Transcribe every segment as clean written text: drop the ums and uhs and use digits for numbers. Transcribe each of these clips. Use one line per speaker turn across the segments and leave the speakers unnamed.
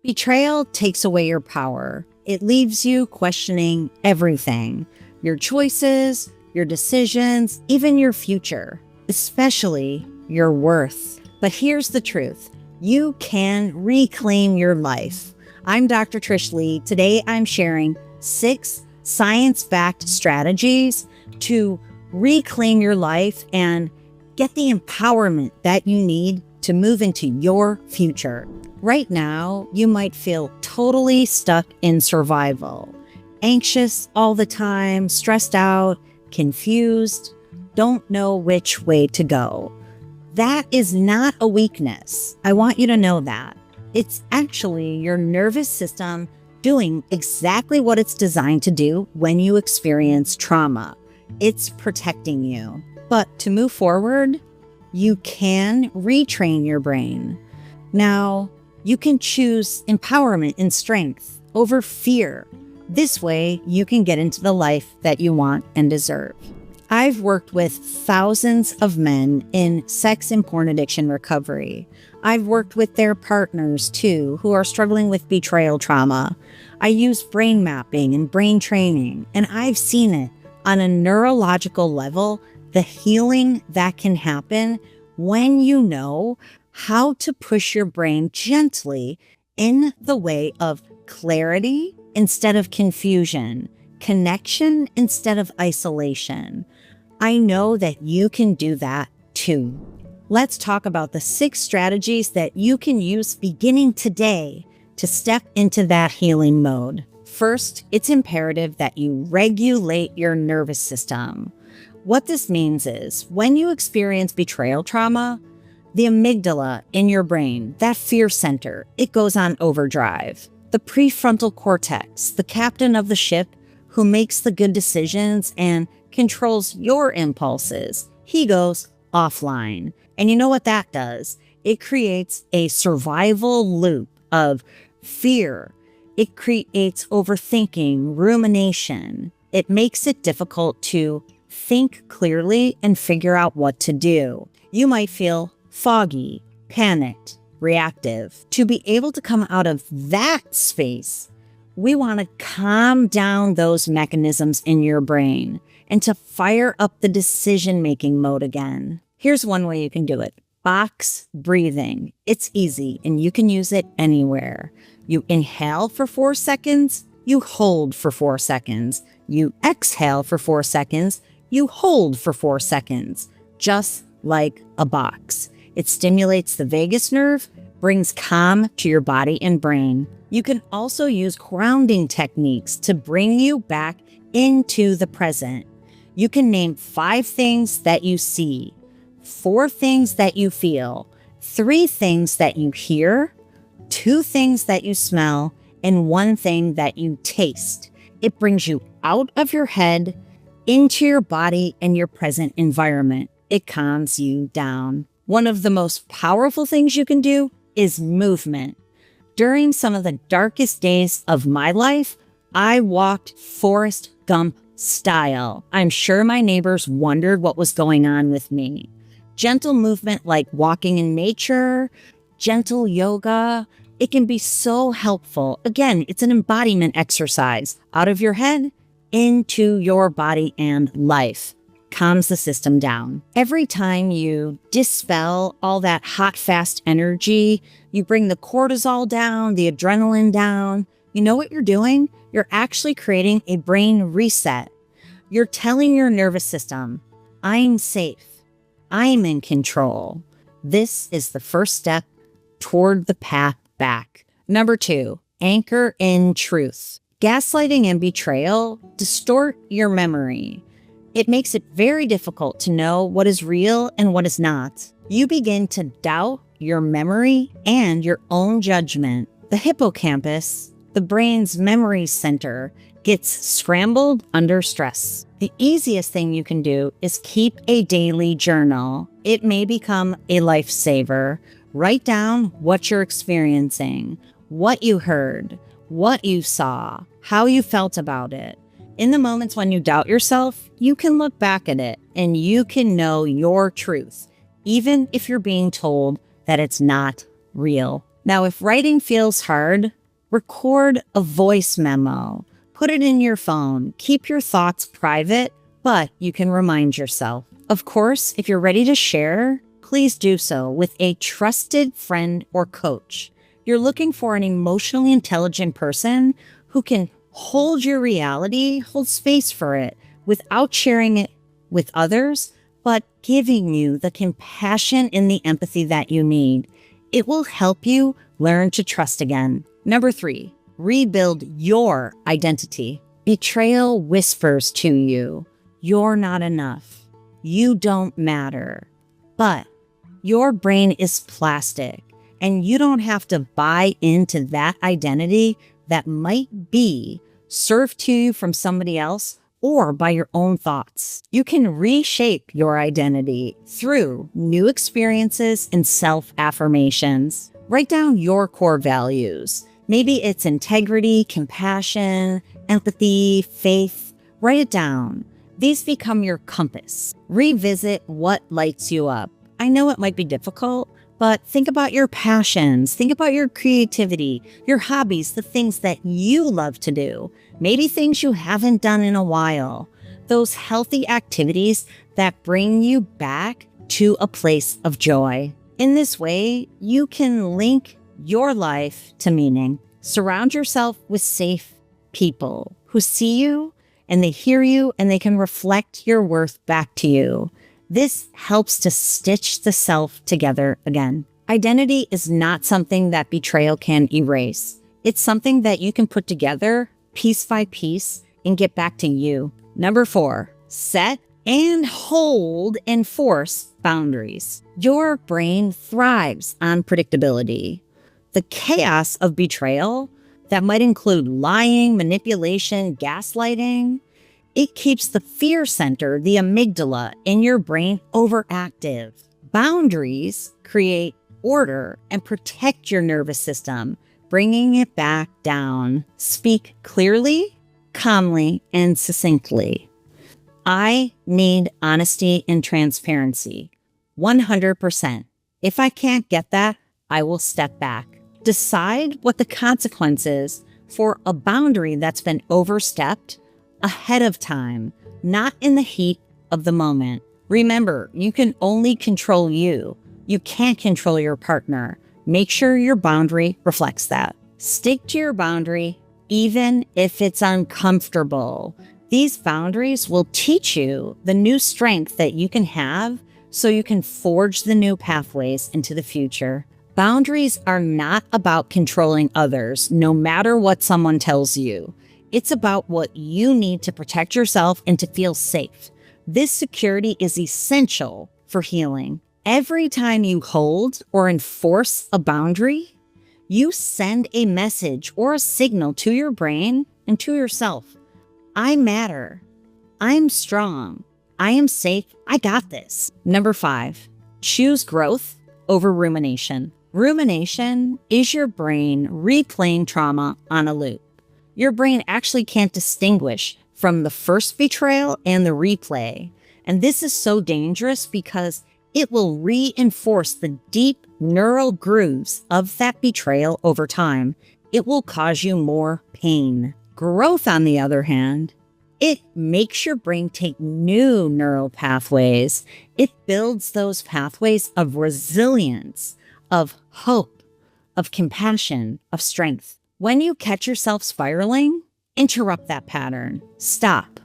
Betrayal takes away your power. It leaves you questioning everything, your choices, your decisions, even your future, especially your worth. But here's the truth. You can reclaim your life. I'm Dr. Trish Leigh. Today I'm sharing 6 science-backed strategies to reclaim your life and get the empowerment that you need to move into your future. Right now, you might feel totally stuck in survival, anxious all the time, stressed out, confused, don't know which way to go. That is not a weakness. I want you to know that. It's actually your nervous system doing exactly what it's designed to do when you experience trauma. It's protecting you. But to move forward, you can retrain your brain. Now, you can choose empowerment and strength over fear. This way, you can get into the life that you want and deserve. I've worked with thousands of men in sex and porn addiction recovery. I've worked with their partners too, who are struggling with betrayal trauma. I use brain mapping and brain training, and I've seen it on a neurological level, the healing that can happen when you know how to push your brain gently in the way of clarity instead of confusion, connection instead of isolation. I know that you can do that too. Let's talk about the 6 strategies that you can use beginning today to step into that healing mode. First, it's imperative that you regulate your nervous system. What this means is when you experience betrayal trauma, the amygdala in your brain, that fear center, it goes on overdrive. The prefrontal cortex, the captain of the ship who makes the good decisions and controls your impulses, he goes offline. And you know what that does? It creates a survival loop of fear. It creates overthinking, rumination. It makes it difficult to think clearly and figure out what to do. You might feel foggy, panicked, reactive. To be able to come out of that space, we want to calm down those mechanisms in your brain and to fire up the decision-making mode again. Here's one way you can do it. Box breathing. It's easy and you can use it anywhere. You inhale for 4 seconds, you hold for 4 seconds. You exhale for 4 seconds, you hold for 4 seconds, just like a box. It stimulates the vagus nerve, brings calm to your body and brain. You can also use grounding techniques to bring you back into the present. You can name 5 things that you see, 4 things that you feel, 3 things that you hear, 2 things that you smell, and 1 thing that you taste. It brings you out of your head, into your body and your present environment. It calms you down. One of the most powerful things you can do is movement. During some of the darkest days of my life, I walked Forrest Gump style. I'm sure my neighbors wondered what was going on with me. Gentle movement like walking in nature, gentle yoga, it can be so helpful. Again, it's an embodiment exercise. Out of your head, into your body and life. Calms the system down. Every time you dispel all that hot, fast energy, you bring the cortisol down, the adrenaline down. You know what you're doing? You're actually creating a brain reset. You're telling your nervous system, I'm safe. I'm in control. This is the first step toward the path back. Number 2, anchor in truth. Gaslighting and betrayal distort your memory. It makes it very difficult to know what is real and what is not. You begin to doubt your memory and your own judgment. The hippocampus, the brain's memory center, gets scrambled under stress. The easiest thing you can do is keep a daily journal. It may become a lifesaver. Write down what you're experiencing, what you heard, what you saw, how you felt about it. In the moments when you doubt yourself, you can look back at it and you can know your truth, even if you're being told that it's not real. Now, if writing feels hard, record a voice memo. Put it in your phone. Keep your thoughts private, but you can remind yourself. Of course, if you're ready to share, please do so with a trusted friend or coach. You're looking for an emotionally intelligent person who can hold your reality, hold space for it without sharing it with others, but giving you the compassion and the empathy that you need. It will help you learn to trust again. Number 3, rebuild your identity. Betrayal whispers to you, you're not enough. You don't matter. But your brain is plastic, and you don't have to buy into that identity that might be served to you from somebody else or by your own thoughts. You can reshape your identity through new experiences and self-affirmations. Write down your core values. Maybe it's integrity, compassion, empathy, faith. Write it down. These become your compass. Revisit what lights you up. I know it might be difficult, but think about your passions. Think about your creativity, your hobbies, the things that you love to do. Maybe things you haven't done in a while. Those healthy activities that bring you back to a place of joy. In this way, you can link your life to meaning. Surround yourself with safe people who see you and they hear you and they can reflect your worth back to you. This helps to stitch the self together again. Identity is not something that betrayal can erase. It's something that you can put together piece by piece and get back to you. Number 4, set and enforce boundaries. Your brain thrives on predictability. The chaos of betrayal that might include lying, manipulation, gaslighting, it keeps the fear center, the amygdala in your brain overactive. Boundaries create order and protect your nervous system, bringing it back down. Speak clearly, calmly, and succinctly. I need honesty and transparency. 100%. If I can't get that, I will step back. Decide what the consequence is for a boundary that's been overstepped ahead of time, not in the heat of the moment. Remember, you can only control you. You can't control your partner. Make sure your boundary reflects that. Stick to your boundary, even if it's uncomfortable. These boundaries will teach you the new strength that you can have so you can forge the new pathways into the future. Boundaries are not about controlling others, no matter what someone tells you. It's about what you need to protect yourself and to feel safe. This security is essential for healing. Every time you hold or enforce a boundary, you send a message or a signal to your brain and to yourself. I matter. I'm strong. I am safe. I got this. Number 5, choose growth over rumination. Rumination is your brain replaying trauma on a loop. Your brain actually can't distinguish from the first betrayal and the replay. And this is so dangerous because it will reinforce the deep neural grooves of that betrayal over time. It will cause you more pain. Growth, on the other hand, it makes your brain take new neural pathways. It builds those pathways of resilience, of hope, of compassion, of strength. When you catch yourself spiraling, interrupt that pattern. Stop.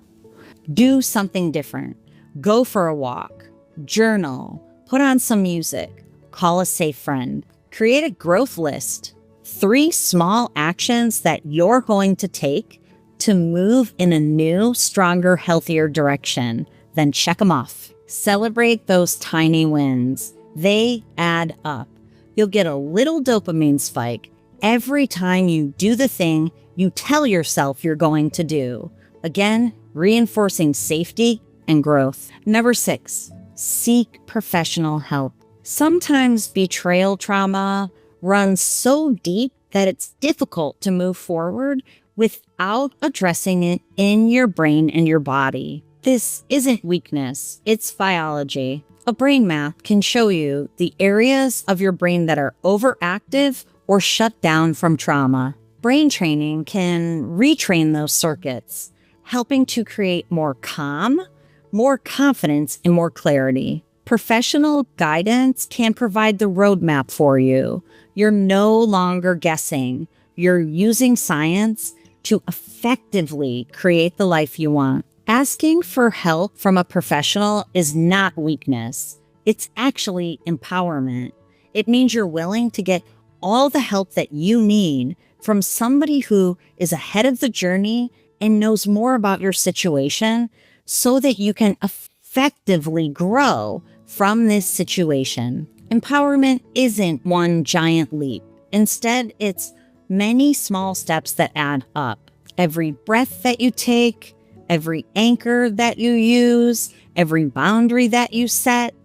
Do something different. Go for a walk. Journal. Put on some music. Call a safe friend. Create a growth list. 3 small actions that you're going to take to move in a new, stronger, healthier direction. Then check them off. Celebrate those tiny wins. They add up. You'll get a little dopamine spike every time you do the thing you tell yourself you're going to do. Again, reinforcing safety and growth. Number 6, seek professional help. Sometimes betrayal trauma runs so deep that it's difficult to move forward without addressing it in your brain and your body. This isn't weakness, it's biology. A brain map can show you the areas of your brain that are overactive or shut down from trauma. Brain training can retrain those circuits, helping to create more calm, more confidence, and more clarity. Professional guidance can provide the roadmap for you. You're no longer guessing. You're using science to effectively create the life you want. Asking for help from a professional is not weakness. It's actually empowerment. It means you're willing to get all the help that you need from somebody who is ahead of the journey and knows more about your situation so that you can effectively grow from this situation. Empowerment isn't one giant leap. Instead, it's many small steps that add up. Every breath that you take, every anchor that you use, every boundary that you set,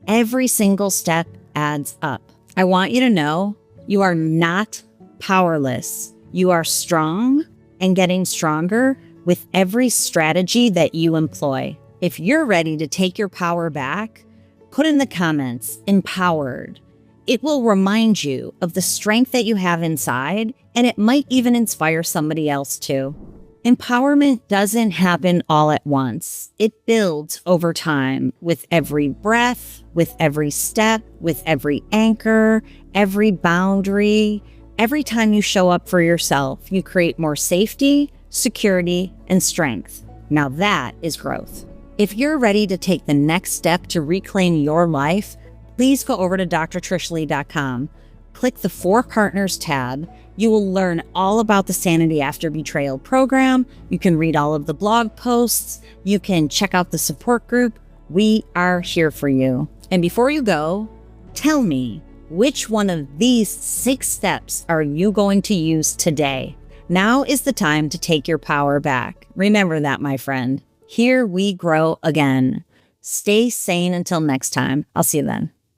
every single step adds up. I want you to know you are not powerless. You are strong and getting stronger with every strategy that you employ. If you're ready to take your power back, put in the comments, empowered. It will remind you of the strength that you have inside, and it might even inspire somebody else too. Empowerment doesn't happen all at once. It builds over time with every breath, with every step, with every anchor, every boundary. Every time you show up for yourself, you create more safety, security, and strength. Now that is growth. If you're ready to take the next step to reclaim your life, please go over to drtrishleigh.com. Click the For Partners tab. You will learn all about the Sanity After Betrayal program. You can read all of the blog posts. You can check out the support group. We are here for you. And before you go, tell me, which one of these 6 steps are you going to use today? Now is the time to take your power back. Remember that, my friend. Here we grow again. Stay sane until next time. I'll see you then.